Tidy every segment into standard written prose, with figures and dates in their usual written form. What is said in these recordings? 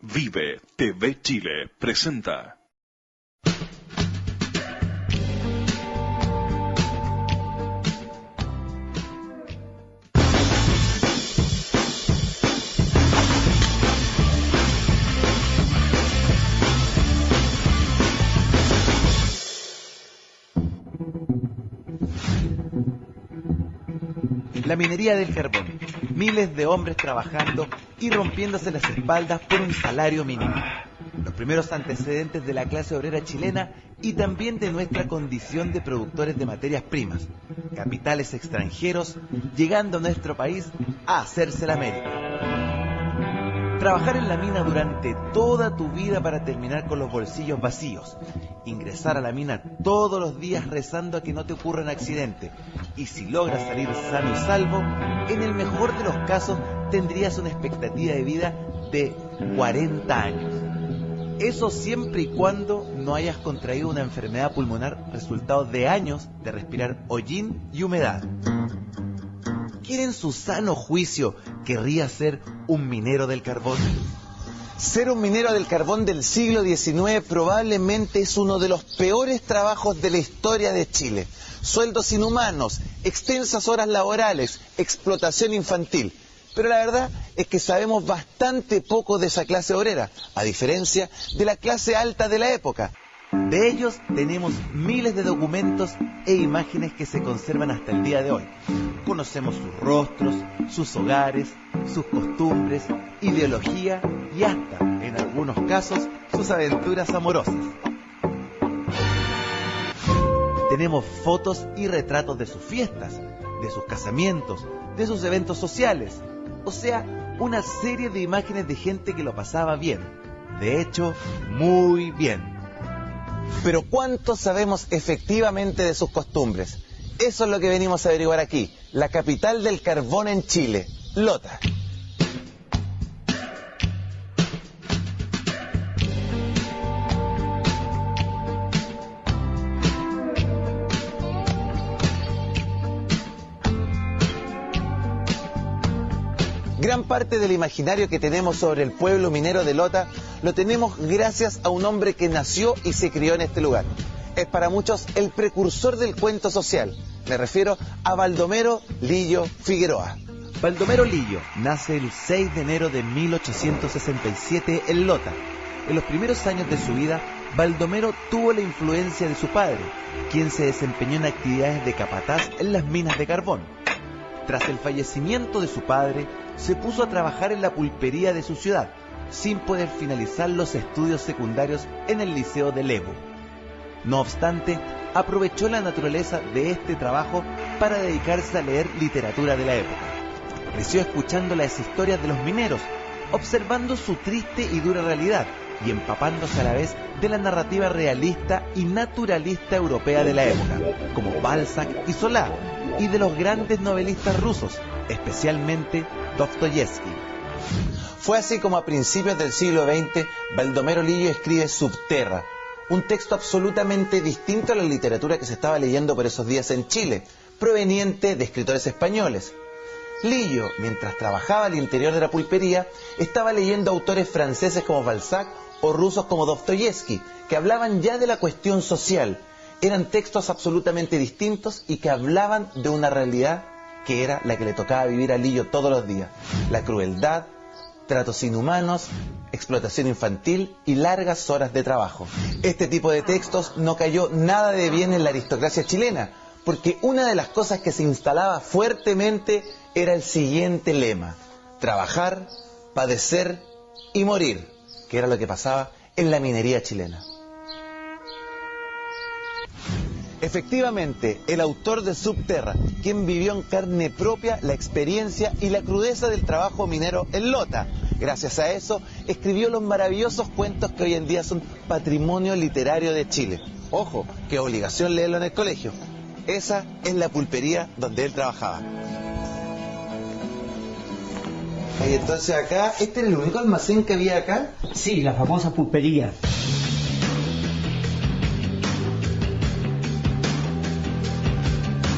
Vive TV Chile presenta. La minería del carbón. Miles de hombres trabajando y rompiéndose las espaldas por un salario mínimo. Los primeros antecedentes de la clase obrera chilena y también de nuestra condición de productores de materias primas. Capitales extranjeros llegando a nuestro país a hacerse la América. Trabajar en la mina durante toda tu vida para terminar con los bolsillos vacíos. Ingresar a la mina todos los días rezando a que no te ocurra un accidente. Y si logras salir sano y salvo, en el mejor de los casos tendrías una expectativa de vida de 40 años. Eso siempre y cuando no hayas contraído una enfermedad pulmonar resultado de años de respirar hollín y humedad. ¿Quién en su sano juicio querría ser un minero del carbón? Ser un minero del carbón del siglo XIX probablemente es uno de los peores trabajos de la historia de Chile. Sueldos inhumanos, extensas horas laborales, explotación infantil. Pero la verdad es que sabemos bastante poco de esa clase obrera, a diferencia de la clase alta de la época. De ellos tenemos miles de documentos e imágenes que se conservan hasta el día de hoy. Conocemos sus rostros, sus hogares, sus costumbres, ideología y hasta, en algunos casos, sus aventuras amorosas. Tenemos fotos y retratos de sus fiestas, de sus casamientos, de sus eventos sociales. O sea, una serie de imágenes de gente que lo pasaba bien. De hecho, muy bien. Pero ¿cuánto sabemos efectivamente de sus costumbres? Eso es lo que venimos a averiguar aquí, la capital del carbón en Chile, Lota. Gran parte del imaginario que tenemos sobre el pueblo minero de Lota lo tenemos gracias a un hombre que nació y se crió en este lugar. Es para muchos el precursor del cuento social. Me refiero a Baldomero Lillo Figueroa. Baldomero Lillo nace el 6 de enero de 1867 en Lota. En los primeros años de su vida, Baldomero tuvo la influencia de su padre, quien se desempeñó en actividades de capataz en las minas de carbón. Tras el fallecimiento de su padre, se puso a trabajar en la pulpería de su ciudad, sin poder finalizar los estudios secundarios en el Liceo de Lebu. No obstante, aprovechó la naturaleza de este trabajo para dedicarse a leer literatura de la época. Creció escuchando las historias de los mineros, observando su triste y dura realidad y empapándose a la vez de la narrativa realista y naturalista europea de la época, como Balzac y Solá, y de los grandes novelistas rusos, especialmente Dostoyevsky. Fue así como a principios del siglo XX, Baldomero Lillo escribe Subterra, un texto absolutamente distinto a la literatura que se estaba leyendo por esos días en Chile, proveniente de escritores españoles. Lillo, mientras trabajaba al interior de la pulpería, estaba leyendo autores franceses como Balzac o rusos como Dostoyevsky, que hablaban ya de la cuestión social. Eran textos absolutamente distintos y que hablaban de una realidad que era la que le tocaba vivir a Lillo todos los días. La crueldad, tratos inhumanos, explotación infantil y largas horas de trabajo. Este tipo de textos no cayó nada de bien en la aristocracia chilena, porque una de las cosas que se instalaba fuertemente era el siguiente lema: trabajar, padecer y morir, que era lo que pasaba en la minería chilena. Efectivamente, el autor de Subterra, quien vivió en carne propia la experiencia y la crudeza del trabajo minero en Lota. Gracias a eso, escribió los maravillosos cuentos que hoy en día son patrimonio literario de Chile. Ojo, qué obligación leerlo en el colegio. Esa es la pulpería donde él trabajaba. Y entonces acá, ¿este era el único almacén que había acá? Sí, la famosa pulpería.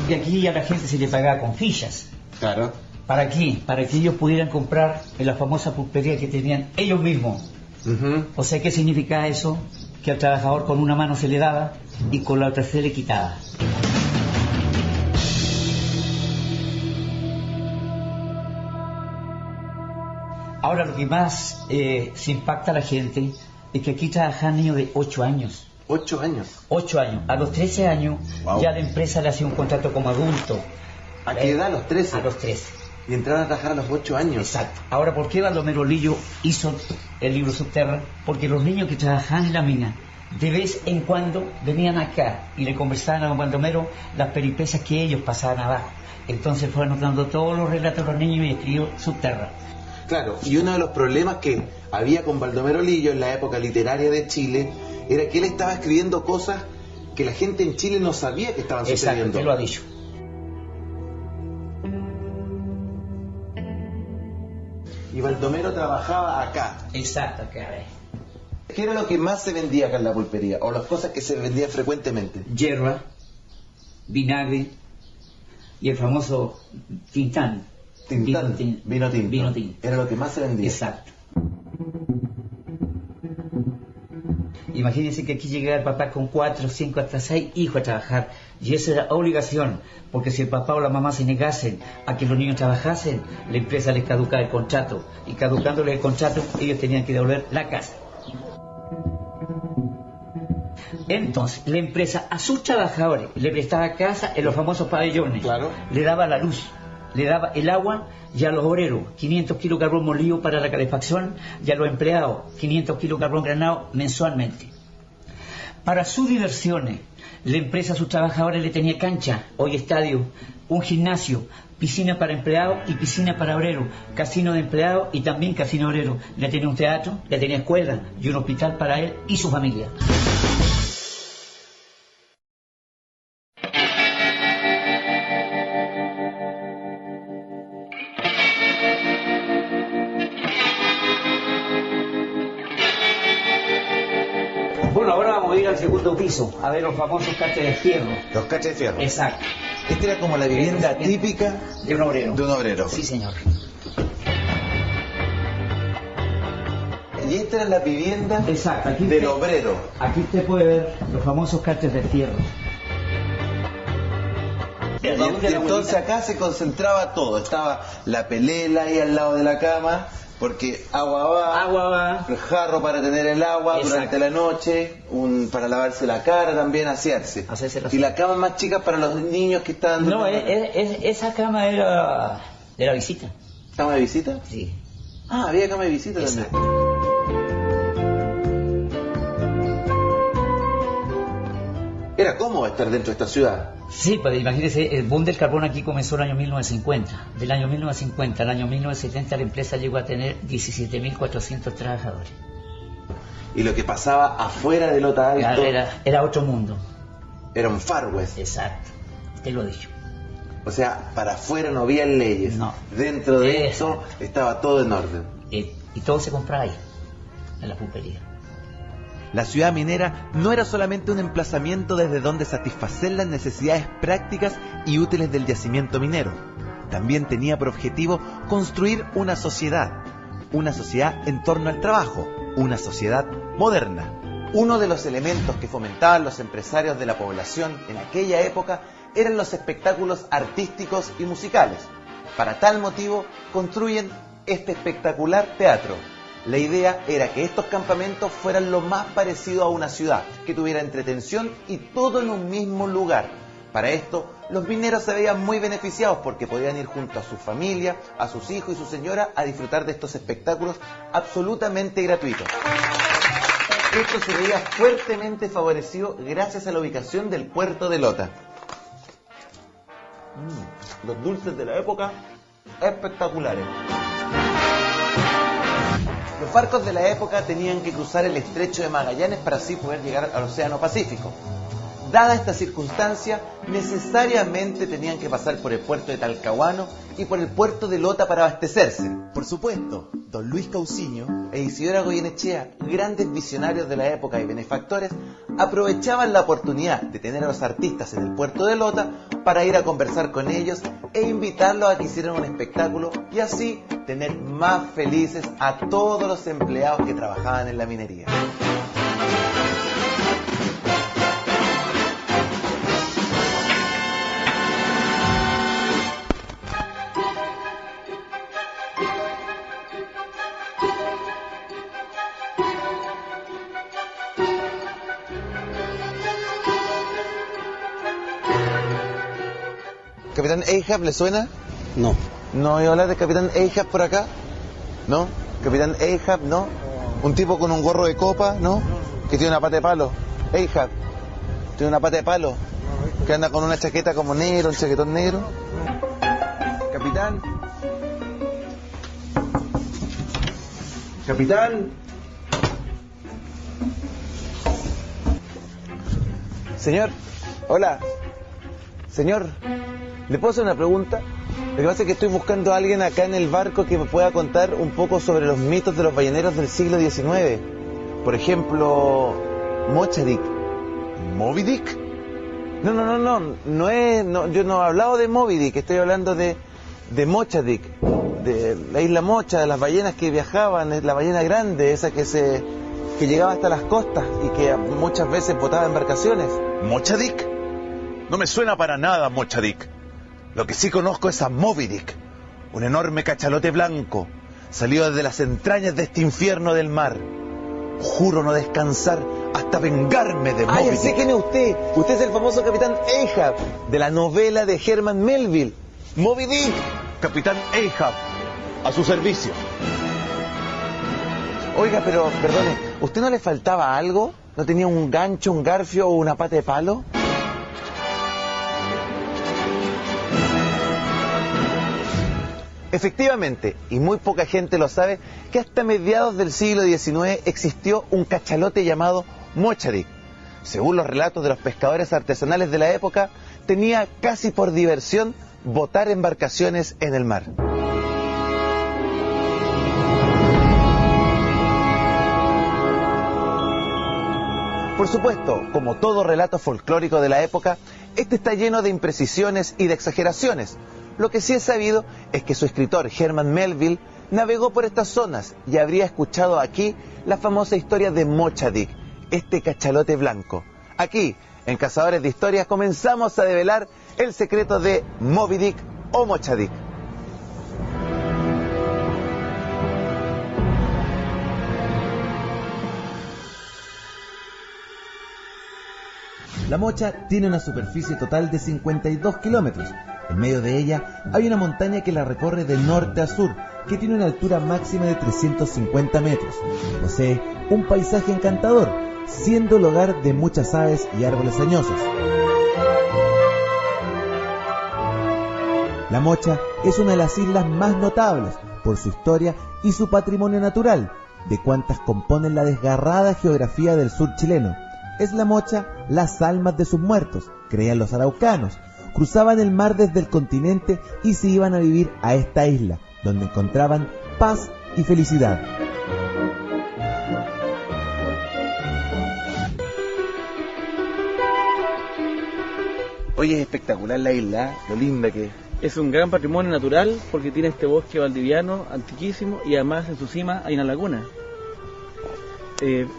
Y aquí a la gente se le pagaba con fichas. Claro. ¿Para qué? Para que ellos pudieran comprar en la famosa pulpería que tenían ellos mismos. O sea, ¿qué significa eso? Que al trabajador con una mano se le daba y con la otra se le quitaba. Ahora lo que más se impacta a la gente es que aquí trabajan niños de 8 años. 8 años. 8 años. A los 13 años ya la empresa le hacía un contrato como adulto. ¿A qué edad? ¿A los 13? A los 13. Y entraron a trabajar a los 8 años. Exacto. Ahora, ¿por qué Baldomero Lillo hizo el libro Subterra? Porque los niños que trabajaban en la mina, de vez en cuando venían acá y le conversaban a don Baldomero las peripecias que ellos pasaban abajo. Entonces fue anotando todos los relatos de los niños y escribió Subterra. Claro, y uno de los problemas que había con Baldomero Lillo en la época literaria de Chile era que él estaba escribiendo cosas que la gente en Chile no sabía que estaban sucediendo. Exacto, él lo ha dicho. Y Baldomero trabajaba acá. Exacto, acá. ¿Qué era lo que más se vendía acá en la pulpería? O las cosas que se vendían frecuentemente. Hierba, vinagre y el famoso tintán. Tintán, vino tinto. Vino tinto. Era lo que más se vendía. Exacto. Imagínense que aquí llegaba el papá con 4, 5, hasta 6 hijos a trabajar. Y eso era obligación, porque si el papá o la mamá se negasen a que los niños trabajasen, la empresa les caducaba el contrato. Y caducándole el contrato, ellos tenían que devolver la casa. Entonces, la empresa a sus trabajadores le prestaba casa en los famosos pabellones. Claro. Le daba la luz, le daba el agua, y a los obreros 500 kilos de carbón molido para la calefacción, y a los empleados 500 kilos de carbón granado mensualmente. Para sus diversiones, la empresa a sus trabajadores le tenía cancha, hoy estadio, un gimnasio, piscina para empleados y piscina para obreros, casino de empleados y también casino obrero. Le tenía un teatro, le tenía escuela y un hospital para él y su familia. Bueno, ahora vamos a ir al segundo piso, a ver los famosos caches de fierro. Los caches de fierro. Exacto. Esta era como la vivienda típica de un obrero. De un obrero. Sí, señor. Y esta era la vivienda Exacto, aquí del obrero. Aquí usted puede ver los famosos caches de fierro. Y entonces acá se concentraba todo. Estaba la pelela ahí al lado de la cama, porque agua va, el jarro para tener el agua. Exacto. Durante la noche, para lavarse la cara también, asearse. Y la cama más chica para los niños que estaban... No, esa cama era de la visita. ¿Cama de visita? Sí. Ah, había cama de visita. Exacto. También. Era cómodo estar dentro de esta ciudad. Sí, pues imagínese, el boom del carbón aquí comenzó en el año 1950. Del año 1950 al año 1970 la empresa llegó a tener 17.400 trabajadores. Y lo que pasaba afuera de Lota Alto... Era otro mundo. Era un Far West. Exacto, usted lo ha dicho. O sea, para afuera no había leyes. No. Dentro de eso estaba todo en orden. Y todo se compraba ahí, en la pulpería. La ciudad minera no era solamente un emplazamiento desde donde satisfacer las necesidades prácticas y útiles del yacimiento minero. También tenía por objetivo construir una sociedad en torno al trabajo, una sociedad moderna. Uno de los elementos que fomentaban los empresarios de la población en aquella época eran los espectáculos artísticos y musicales. Para tal motivo, construyen este espectacular teatro. La idea era que estos campamentos fueran lo más parecido a una ciudad, que tuviera entretención y todo en un mismo lugar. Para esto, los mineros se veían muy beneficiados porque podían ir junto a su familia, a sus hijos y su señora a disfrutar de estos espectáculos absolutamente gratuitos. Esto se veía fuertemente favorecido gracias a la ubicación del puerto de Lota. Los dulces de la época, espectaculares. Los barcos de la época tenían que cruzar el estrecho de Magallanes para así poder llegar al Océano Pacífico. Dada esta circunstancia, necesariamente tenían que pasar por el puerto de Talcahuano y por el puerto de Lota para abastecerse. Por supuesto, don Luis Cauciño e Isidora Goyenechea, grandes visionarios de la época y benefactores, aprovechaban la oportunidad de tener a los artistas en el puerto de Lota para ir a conversar con ellos e invitarlos a que hicieran un espectáculo y así tener más felices a todos los empleados que trabajaban en la minería. ¿Capitán Ahab le suena? No. ¿No oí hablar de Capitán Ahab por acá? ¿No? ¿Capitán Ahab, no? ¿Un tipo con un gorro de copa, no? Que tiene una pata de palo. Ahab. Tiene una pata de palo. Que anda con una chaqueta como negro, un chaquetón negro. Capitán. Capitán. Señor. Hola. Señor. ¿Le puedo hacer una pregunta? Lo que pasa es que estoy buscando a alguien acá en el barco que me pueda contar un poco sobre los mitos de los balleneros del siglo XIX. Por ejemplo, Mocha-Dick. ¿Moby Dick? No, yo no he hablado de Moby Dick, estoy hablando de Mocha-Dick, de la isla Mocha, de las ballenas que viajaban, la ballena grande, esa que llegaba hasta las costas y que muchas veces botaba embarcaciones. ¿Mocha-Dick? No me suena para nada Mocha-Dick. Lo que sí conozco es a Moby Dick, un enorme cachalote blanco, salido desde las entrañas de este infierno del mar. Juro no descansar hasta vengarme de Moby Dick. ¡Ay, sé quién es usted! Usted es el famoso Capitán Ahab, de la novela de Herman Melville. ¡Moby Dick! Capitán Ahab, a su servicio. Oiga, pero, perdone, ¿usted no le faltaba algo? ¿No tenía un gancho, un garfio o una pata de palo? Efectivamente, y muy poca gente lo sabe, que hasta mediados del siglo XIX existió un cachalote llamado Mocha-Dick. Según los relatos de los pescadores artesanales de la época, tenía casi por diversión botar embarcaciones en el mar. Por supuesto, como todo relato folclórico de la época, este está lleno de imprecisiones y de exageraciones. Lo que sí es sabido es que su escritor, Herman Melville, navegó por estas zonas y habría escuchado aquí la famosa historia de Mocha-Dick, este cachalote blanco. Aquí, en Cazadores de Historias, comenzamos a develar el secreto de Moby Dick o Mocha-Dick. La Mocha tiene una superficie total de 52 kilómetros. En medio de ella hay una montaña que la recorre de norte a sur, que tiene una altura máxima de 350 metros. Posee un paisaje encantador, siendo el hogar de muchas aves y árboles añosos. La Mocha es una de las islas más notables por su historia y su patrimonio natural, de cuantas componen la desgarrada geografía del sur chileno. Es la Mocha las almas de sus muertos, creían los araucanos. Cruzaban el mar desde el continente y se iban a vivir a esta isla, donde encontraban paz y felicidad. Oye, es espectacular la isla, lo linda que es. Es un gran patrimonio natural porque tiene este bosque valdiviano antiquísimo y además en su cima hay una laguna.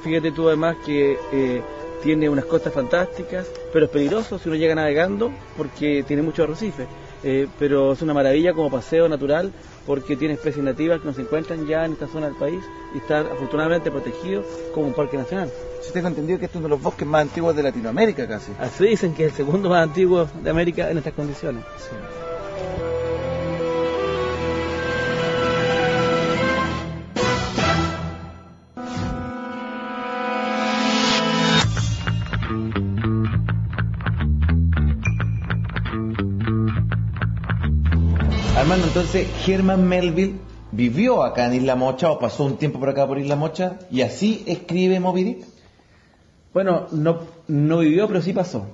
Fíjate tú además que tiene unas costas fantásticas, pero es peligroso si uno llega navegando porque tiene muchos arrecifes. Pero es una maravilla como paseo natural porque tiene especies nativas que no se encuentran ya en esta zona del país y están afortunadamente protegidos como un parque nacional. Yo tengo entendido que este es uno de los bosques más antiguos de Latinoamérica casi. Así dicen que es el segundo más antiguo de América en estas condiciones. Sí. Armando, entonces Herman Melville vivió acá en Isla Mocha o pasó un tiempo por acá por Isla Mocha y así escribe Moby Dick. Bueno, no vivió, pero sí pasó.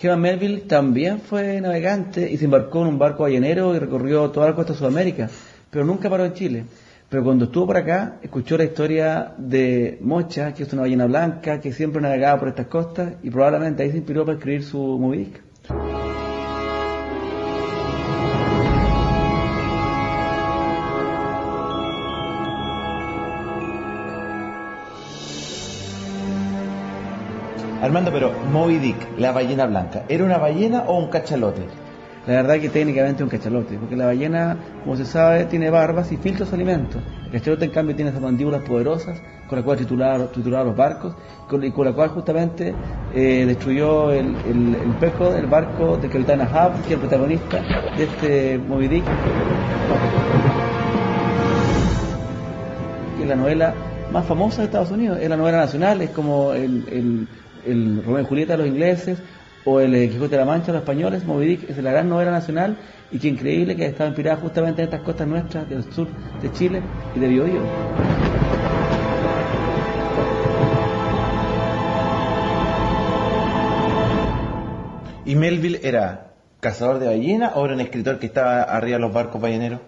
Herman Melville también fue navegante y se embarcó en un barco ballenero y recorrió toda la costa de Sudamérica, pero nunca paró en Chile. Pero cuando estuvo por acá, escuchó la historia de Mocha, que es una ballena blanca que siempre navegaba por estas costas, y probablemente ahí se inspiró para escribir su Moby Dick. Armando, pero Moby Dick, la ballena blanca, ¿era una ballena o un cachalote? La verdad que técnicamente es un cachalote, porque la ballena, como se sabe, tiene barbas y filtra su alimento. El cachalote, en cambio, tiene esas mandíbulas poderosas con las cuales trituraba los barcos, y con la cual justamente destruyó el pesco del barco del capitán Ahab, que es el protagonista de este Moby Dick, que es la novela más famosa de Estados Unidos. Es la novela nacional, es como el Romeo y Julieta de los ingleses, o el Quijote de la Mancha de los españoles. Moby Dick es la gran novela nacional, y que increíble que estaba inspirada justamente en estas costas nuestras del sur de Chile y de Biobío. ¿Y Melville era cazador de ballena o era un escritor que estaba arriba de los barcos balleneros?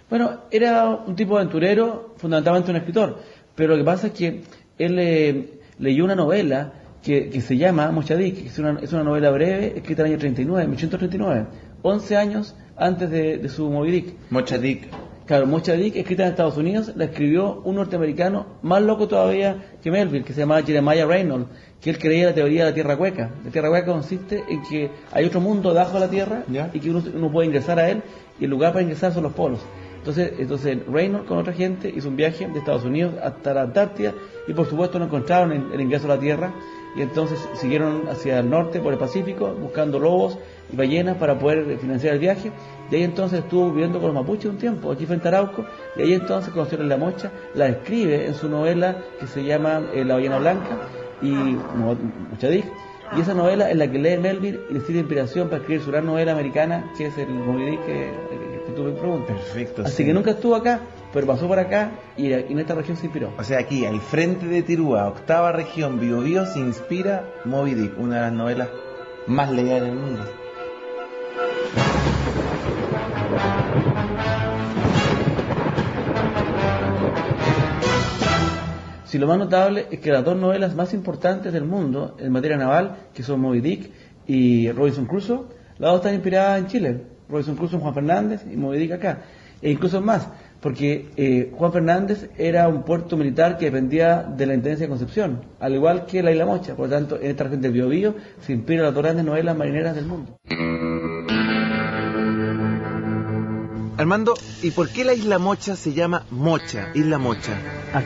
Bueno, era un tipo aventurero, fundamentalmente un escritor, pero lo que pasa es que él leyó una novela que se llama Mocha Dick, que es una novela breve escrita en el año 39, 1839, 11 años antes de su Moby Dick. Mocha Dick. Claro, Mocha Dick, escrita en Estados Unidos, la escribió un norteamericano más loco todavía que Melville, que se llamaba Jeremiah Reynolds, que él creía la teoría de la Tierra Hueca. La Tierra Hueca consiste en que hay otro mundo debajo de la Tierra, ¿ya?, y que uno puede ingresar a él, y el lugar para ingresar son los polos. Entonces Reynolds con otra gente hizo un viaje de Estados Unidos hasta la Antártida, y por supuesto no encontraron el ingreso a la Tierra, y entonces siguieron hacia el norte por el Pacífico buscando lobos y ballenas para poder financiar el viaje. Y ahí entonces estuvo viviendo con los mapuches un tiempo, aquí frente a Arauco, y ahí entonces conocieron la mocha, la escribe en su novela que se llama La ballena blanca, y Mocha Dick, y esa novela es la que lee Melville y le sirve de inspiración para escribir su gran novela americana, que es el Moby Dick que tú me preguntas. Perfecto. Así sí. Que nunca estuvo acá, pero pasó por acá y en esta región se inspiró. O sea, aquí, al frente de Tirúa, octava región, Biobío, se inspira Moby Dick, una de las novelas más leídas en el mundo. Si lo más notable es que las dos novelas más importantes del mundo en materia naval, que son Moby Dick y Robinson Crusoe, las dos están inspiradas en Chile. Robinson Crusoe en Juan Fernández y Moby Dick acá. E incluso más, porque Juan Fernández era un puerto militar que dependía de la Intendencia de Concepción, al igual que la Isla Mocha. Por lo tanto, en esta región del Biobío se inspiran las dos grandes novelas marineras del mundo. Armando, ¿y por qué la Isla Mocha se llama Mocha, Isla Mocha?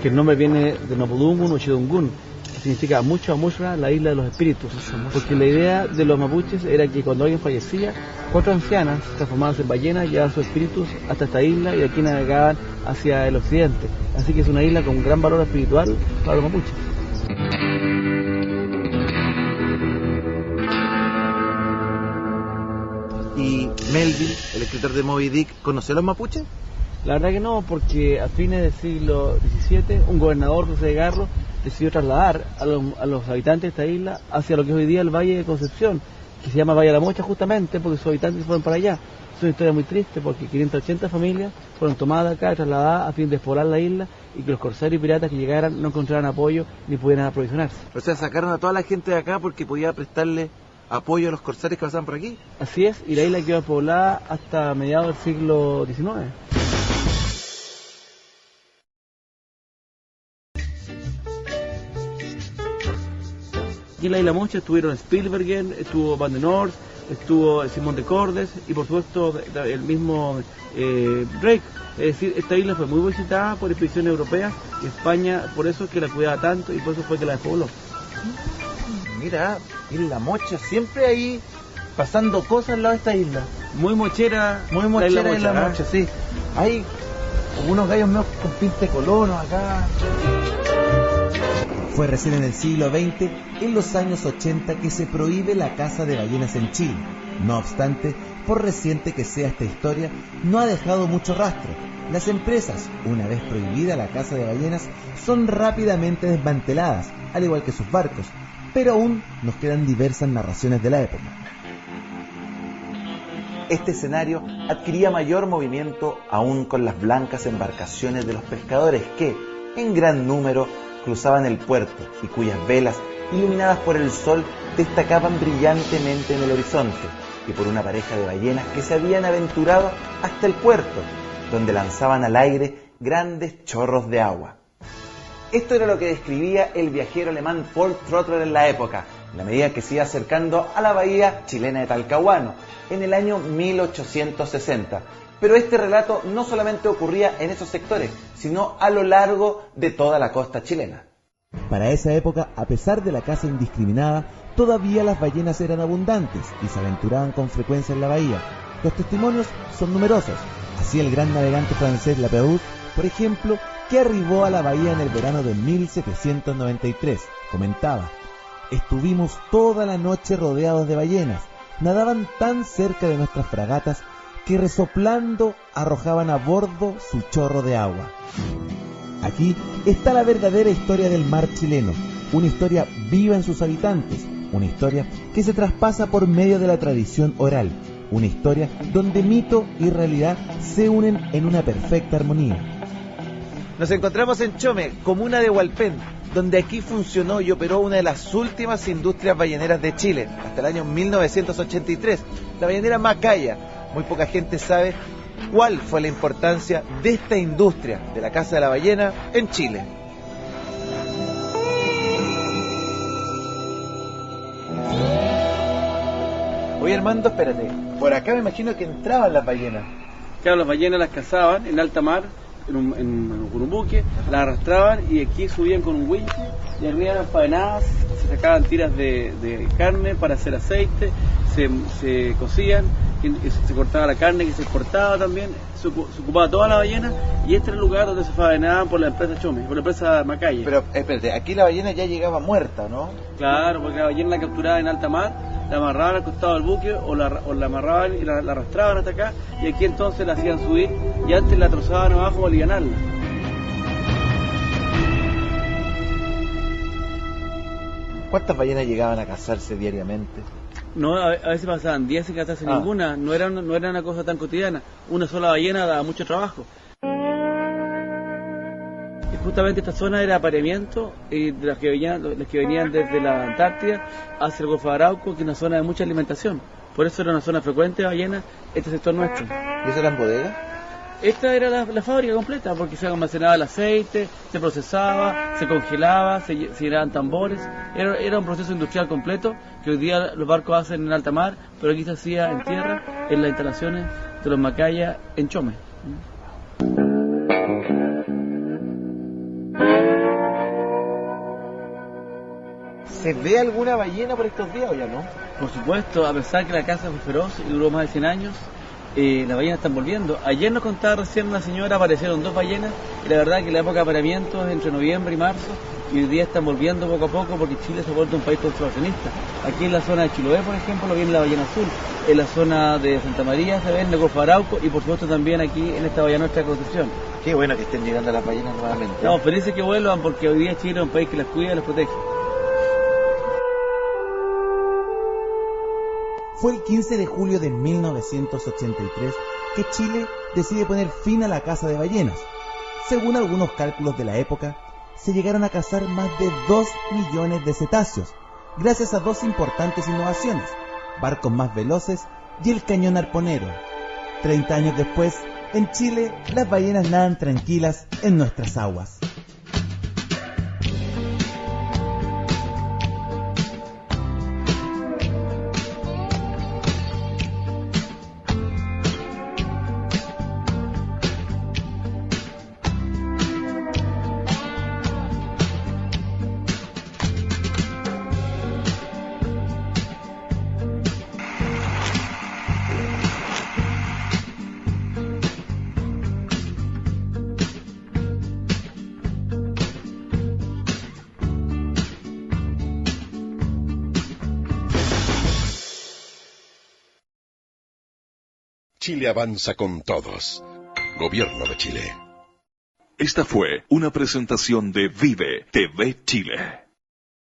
Que el nombre viene de Mapudungun o Chidungun, que significa mucho Amushra, la isla de los espíritus. Porque la idea de los mapuches era que cuando alguien fallecía, 4 ancianas transformadas en ballenas llevaban sus espíritus hasta esta isla y de aquí navegaban hacia el occidente. Así que es una isla con gran valor espiritual para los mapuches. ¿Y Melville, el escritor de Moby Dick, conoció a los mapuches? La verdad que no, porque a fines del siglo XVII un gobernador, José de Garro, decidió trasladar a los habitantes de esta isla hacia lo que es hoy día el Valle de Concepción, que se llama Valle de la Mocha justamente porque sus habitantes fueron para allá. Es una historia muy triste porque 580 familias fueron tomadas acá y trasladadas a fin de despoblar la isla y que los corsarios y piratas que llegaran no encontraran apoyo ni pudieran aprovisionarse. O sea, sacaron a toda la gente de acá porque podía prestarle apoyo a los corsarios que pasaban por aquí. Así es, y la isla quedó poblada hasta mediados del siglo XIX. Aquí en la Isla Mocha estuvieron Spielbergen, estuvo Van den Noort, estuvo Simón de Cordes y por supuesto el mismo Drake. Es decir, esta isla fue muy visitada por expediciones europeas y España por eso es que la cuidaba tanto y por eso fue que la despobló. Mira, Isla Mocha, siempre ahí pasando cosas al lado de esta isla. Muy mochera la Isla Mocha, sí. Hay unos gallos medio con pinta de colonos acá. Fue recién en el siglo XX, en los años 80, que se prohíbe la caza de ballenas en Chile. No obstante, por reciente que sea esta historia, no ha dejado mucho rastro. Las empresas, una vez prohibida la caza de ballenas, son rápidamente desmanteladas, al igual que sus barcos. pero aún nos quedan diversas narraciones de la época. Este escenario adquiría mayor movimiento aún con las blancas embarcaciones de los pescadores que, en gran número, cruzaban el puerto y cuyas velas, iluminadas por el sol, destacaban brillantemente en el horizonte, y por una pareja de ballenas que se habían aventurado hasta el puerto, donde lanzaban al aire grandes chorros de agua. Esto era lo que describía el viajero alemán Paul Trottler en la época, en la medida que se iba acercando a la bahía chilena de Talcahuano, en el año 1860. Pero este relato no solamente ocurría en esos sectores, sino a lo largo de toda la costa chilena. Para esa época, a pesar de la caza indiscriminada, todavía las ballenas eran abundantes y se aventuraban con frecuencia en la bahía. Los testimonios son numerosos. Así el gran navegante francés Lapérouse, por ejemplo, que arribó a la bahía en el verano de 1793, comentaba: estuvimos toda la noche rodeados de ballenas, nadaban tan cerca de nuestras fragatas que resoplando arrojaban a bordo su chorro de agua. Aquí está la verdadera historia del mar chileno, una historia viva en sus habitantes, una historia que se traspasa por medio de la tradición oral, una historia donde mito y realidad se unen en una perfecta armonía. Nos encontramos en Chome, comuna de Hualpén, donde aquí funcionó y operó una de las últimas industrias balleneras de Chile, hasta el año 1983, la ballenera Macaya. Muy poca gente sabe cuál fue la importancia de esta industria de la caza de la ballena en Chile. Oye, Armando, espérate, por acá me imagino que entraban las ballenas. Claro, las ballenas las cazaban en alta mar, con un buque, las arrastraban y aquí subían con un winch y arriba eran faenadas, se sacaban tiras de carne para hacer aceite, se cocían, y se cortaba la carne que se exportaba también, se ocupaba toda la ballena y este era el lugar donde se faenaban por la empresa Chome, por la empresa Macaya. Pero espérate, aquí la ballena ya llegaba muerta, ¿no? Claro, porque la ballena la capturaban en alta mar, la amarraban al costado del buque o la amarraban y la arrastraban hasta acá y aquí entonces la hacían subir y antes la trozaban abajo para alivianarla. ¿Cuántas ballenas llegaban a cazarse diariamente? No, a veces pasaban días sin cazarse ninguna, no era una cosa tan cotidiana. Una sola ballena daba mucho trabajo. Y justamente esta zona era apareamiento de las que venían desde la Antártida hacia el Golfo de Arauco, que es una zona de mucha alimentación. Por eso era una zona frecuente de ballenas, este sector nuestro. ¿Y eso eran bodegas? Esta era la fábrica completa, porque se almacenaba el aceite, se procesaba, se congelaba, se llenaban tambores. Era un proceso industrial completo que hoy día los barcos hacen en alta mar, pero aquí se hacía en tierra, en las instalaciones de los Macaya en Chome. ¿Se ve alguna ballena por estos días o ya no? Por supuesto, a pesar que la caza fue feroz y duró más de 100 años, las ballenas están volviendo. Ayer nos contaba recién una señora, aparecieron 2 ballenas, y la verdad que la época de apareamiento es entre noviembre y marzo, y hoy día están volviendo poco a poco porque Chile se ha vuelto un país conservacionista. Aquí en la zona de Chiloé, por ejemplo, viene la ballena azul, en la zona de Santa María se ve en el Golfo de Arauco, y por supuesto también aquí en esta bahía nuestra de Concepción. Qué bueno que estén llegando las ballenas nuevamente. Estamos felices que vuelvan porque hoy día Chile es un país que las cuida y las protege. Fue el 15 de julio de 1983 que Chile decide poner fin a la caza de ballenas. Según algunos cálculos de la época, se llegaron a cazar más de 2 millones de cetáceos, gracias a 2 importantes innovaciones: barcos más veloces y el cañón arponero. 30 años después, en Chile, las ballenas nadan tranquilas en nuestras aguas. Chile avanza con todos. Gobierno de Chile. Esta fue una presentación de Vive TV Chile.